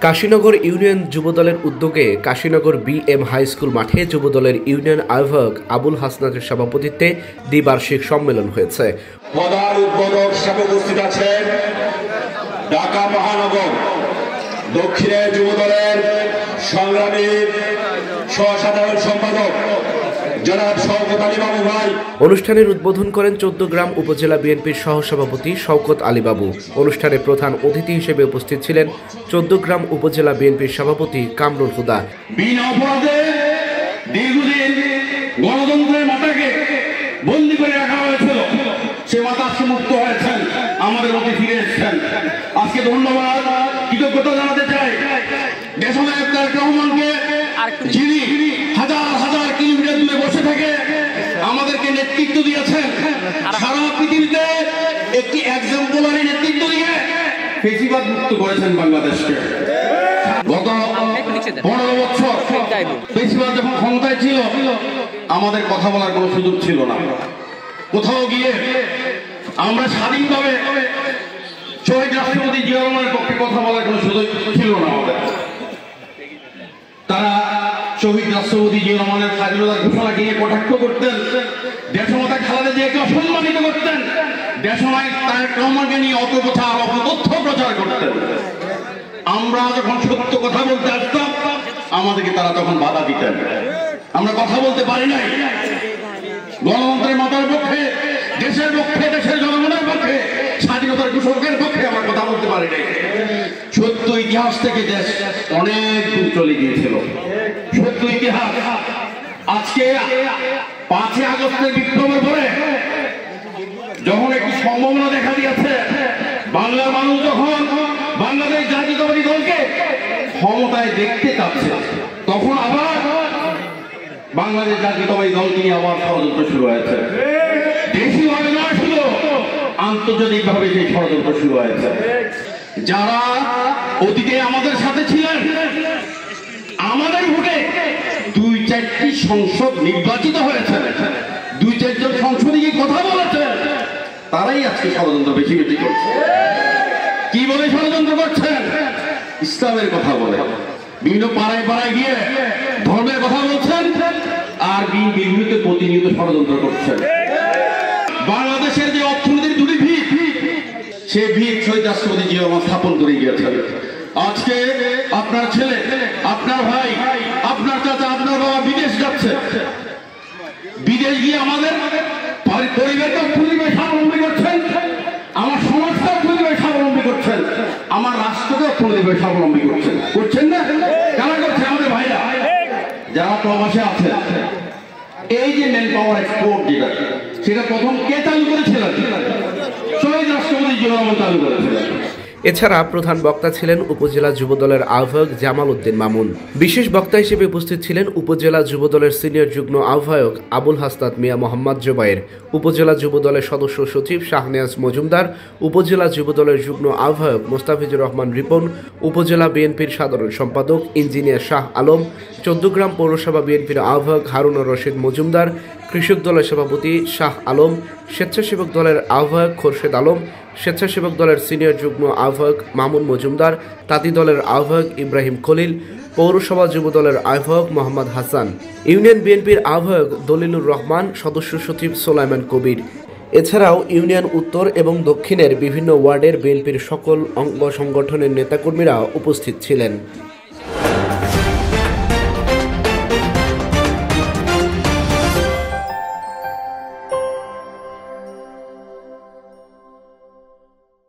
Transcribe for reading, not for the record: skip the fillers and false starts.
Kashinagar union যুবদলের উদ্যোগে Kashinagar BM high school মাঠে যুবদলের ইউনিয়ন আহ্বায়ক আবুল হাসনাতের সভাপতিত্বে দ্বিবার্ষিক সম্মেলন হয়েছে। প্রধান উদ্বোধক হিসেবে উপস্থিত আছেন ঢাকা মহানগর দক্ষিণের যুবদলের সংগ্রামী সহ-সাধারণ সম্পাদক জনাব শওকত আলী বাবু ভাই। অনুষ্ঠানের উদ্বোধন করেন চৌদ্দগ্রাম উপজেলা বিএনপির সহসভাপতি শওকত আলী বাবু। অনুষ্ঠানে প্রধান অতিথি হিসেবে উপস্থিত ছিলেন চৌদ্দগ্রাম উপজেলা বিএনপির সভাপতি কামরুল হুদা। বিনা অপরাধে দীর্ঘদিন গণতন্ত্রের মাতাকে বন্দী করে রাখা হয়েছিল, সে মাতা আজকে মুক্ত হয়েছেন, আমাদের মধ্যে ফিরে এসেছেন। আজকে ধন্যবাদ কৃতজ্ঞতা জানাতে চাই দেশনায়ক তারেক রহমানকে, যিনি হাজার হাজার কিলোমিটার দূরে বসে থেকে আমাদেরকে নেতৃত্ব দিয়েছেন। সারা পৃথিবীতে একটি এক্সাম্পলারি নেতৃত্ব দিয়ে ফেসিবাদ মুক্ত করেছেন বাংলাদেশকে। গত 15 বছর ফেসিবাদ যখন ক্ষমতায় ছিল, আমাদের কথা বলার কোনো সুযোগ ছিল না। কোথাও গিয়ে আমরা স্বাধীনভাবে শহীদ রাষ্ট্রপতি জিয়া রহমানের পক্ষে কথা বলার কোনো সুযোগ ছিল না আমাদের। তারা শহীদ রাষ্ট্রপতি জিয়া রহমানের স্বাধীনতার ঘোষণাকে নিয়ে কটাক্ষ করতেন, দেশমাতা খালেদা জিয়াকে অসম্মানিত করতেন, দেশনায়ক তারেক রহমানকে নিয়ে অপপ্রচার অপতথ্য প্রচার করতেন। আমরা যখন সত্য কথা বলতে আসতাম, আমাদেরকে তারা তখন বাধা দিতেন। আমরা কথা বলতে পারি নাই। গণতন্ত্রের মাতার পক্ষে, দেশের পক্ষে, দেশের জনগণের পক্ষে, স্বাধীনতার ঘোষকের পক্ষে আমরা কথা বলতে পারি নাই। সত্য ইতিহাস থেকে দেশ অনেক দূর চলে গিয়েছিল। সত্য ইতিহাস আজকে 5 আগস্টের বিপ্লবের পরে যখন একটি সম্ভাবনা দেখা দিয়েছে, বাংলার মানুষ যখন বাংলাদেশ জাতীয়তাবাদী দলকে ক্ষমতায় দেখতে চাচ্ছে, তখন আবার বাংলাদেশ জাতীয়তাবাদী দলকে নিয়ে আবার ষড়যন্ত্র শুরু হয়েছে। দেশীয়ভাবে না, শুধু আন্তর্জাতিকভাবে সেই ষড়যন্ত্র শুরু হয়েছে। যারা অতীতে আমাদের সাথে ছিলেন, আমাদের ভোটে 2-4টি সংসদ নির্বাচিত হয়েছে, 2-4 জন সংসদে গিয়ে কথা বলেছে, তারাই আজকে ষড়যন্ত্র বেশি বেশি করছে। কি বলে ষড়যন্ত্র করছেন? ইসলামের কথা বলে বিভিন্ন পাড়ায় পাড়ায় গিয়ে ধর্মের কথা বলছেন, আর বিরুদ্ধে প্রতিনিয়ত ষড়যন্ত্র করছেন। বাংলাদেশের যে অর্থনীতির দুটি ভিত, সে ভিত শহীদ রাষ্ট্রপতি জিয়া রহমান স্থাপন করে গিয়েছেন। আজকে আপনার ছেলে, আপনার ভাই, আপনার চাচা, আপনার বাবা বিদেশ যাচ্ছে, বিদেশ গিয়ে আমাদের পরিবারকে অর্থনৈতিকভাবে স্বাবলম্বী করছেন, আমার সমাজকে অর্থনৈতিকভাবে স্বাবলম্বী করছেন, আমার রাষ্ট্রকে অর্থনৈতিকভাবে স্বাবলম্বী করছেন। করছেন না? কারা করছে? আমাদের ভাইরা যারা প্রবাসে আছে। এই যে ম্যান পাওয়ার এক্সপোর্ট, যেটা সেটা প্রথম কে চালু করেছিলেন? শহীদ রাষ্ট্রপতি জিয়া রহমান চালু করেছিলেন। এছাড়া প্রধান বক্তা ছিলেন উপজেলা যুবদলের আহ্বায়ক জামাল উদ্দিন মামুন। বিশেষ বক্তা হিসেবে উপস্থিত ছিলেন উপজেলা যুবদলের সিনিয়র যুগ্ম আহ্বায়ক আবুল হাসনাত মিয়া মোহাম্মদ জোবায়ের, উপজেলা যুবদলের সদস্য সচিব শাহনেয়াজ মজুমদার, উপজেলা যুবদলের যুগ্ম আহ্বায়ক মোস্তাফিজুর রহমান রিপন, উপজেলা বিএনপির সাধারণ সম্পাদক ইঞ্জিনিয়ার শাহ আলম, চৌদ্দগ্রাম পৌরসভা বিএনপির আহ্বায়ক হারুনুর রশিদ মজুমদার, কৃষক দলের সভাপতি শাহ আলম, স্বেচ্ছাসেবক দলের আহ্বায়ক খোরশেদ আলম, স্বেচ্ছাসেবক দলের সিনিয়র যুগ্ম আহ্বায়ক মামুন মজুমদার, তাঁতি দলের আহ্বায়ক ইব্রাহিম খলিল, পৌরসভা যুবদলের আহ্বায়ক মোহাম্মদ হাসান, ইউনিয়ন বিএনপির আহ্বায়ক দলিলুর রহমান, সদস্য সচিব সোলাইমান কবির। এছাড়াও ইউনিয়ন উত্তর এবং দক্ষিণের বিভিন্ন ওয়ার্ডের বিএনপির সকল অঙ্গ সংগঠনের নেতাকর্মীরা উপস্থিত ছিলেন।